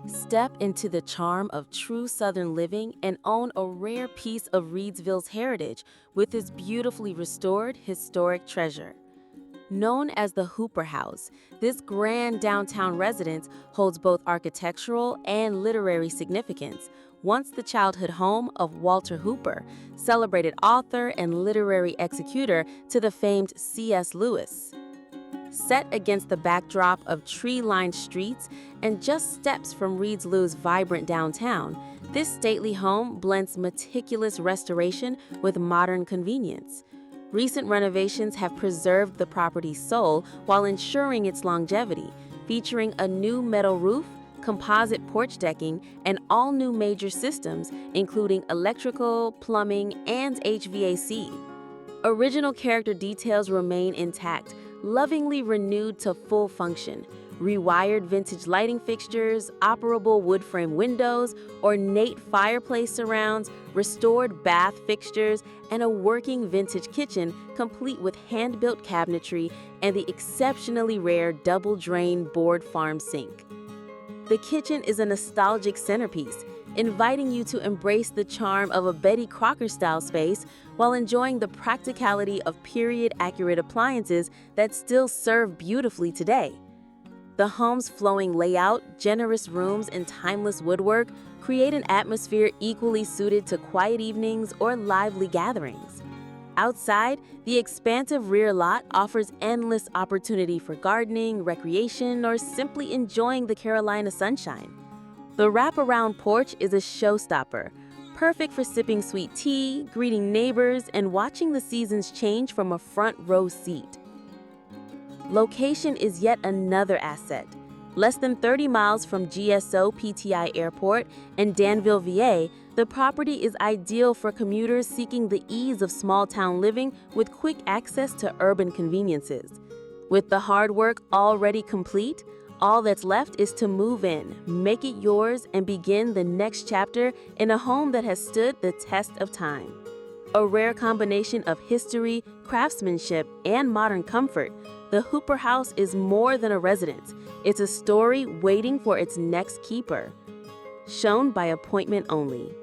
Step into the charm of true Southern living and own a rare piece of Reidsville's heritage with this beautifully restored historic treasure. Known as the Hooper House, this grand downtown residence holds both architectural and literary significance, once the childhood home of Walter Hooper, celebrated author and literary executor to the famed C.S. Lewis. Set against the backdrop of tree-lined streets and just steps from Reidsville's vibrant downtown, this stately home blends meticulous restoration with modern convenience. Recent renovations have preserved the property's soul while ensuring its longevity, featuring a new metal roof, composite porch decking, and all new major systems, including electrical, plumbing, and HVAC. Original character details remain intact, lovingly renewed to full function. Rewired vintage lighting fixtures, operable wood frame windows, ornate fireplace surrounds, restored bath fixtures, and a working vintage kitchen complete with hand-built cabinetry and the exceptionally rare double drainboard farm sink. The kitchen is a nostalgic centerpiece, inviting you to embrace the charm of a Betty Crocker-style space while enjoying the practicality of period-accurate appliances that still serve beautifully today. The home's flowing layout, generous rooms, and timeless woodwork create an atmosphere equally suited to quiet evenings or lively gatherings. Outside, the expansive rear lot offers endless opportunity for gardening, recreation, or simply enjoying the Carolina sunshine. The wraparound porch is a showstopper, perfect for sipping sweet tea, greeting neighbors, and watching the seasons change from a front row seat. Location is yet another asset. Less than 30 miles from GSO PTI Airport and Danville, VA, the property is ideal for commuters seeking the ease of small-town living with quick access to urban conveniences. With the hard work already complete, all that's left is to move in, make it yours, and begin the next chapter in a home that has stood the test of time. A rare combination of history, craftsmanship, and modern comfort, the Hooper House is more than a residence. It's a story waiting for its next keeper. Shown by appointment only.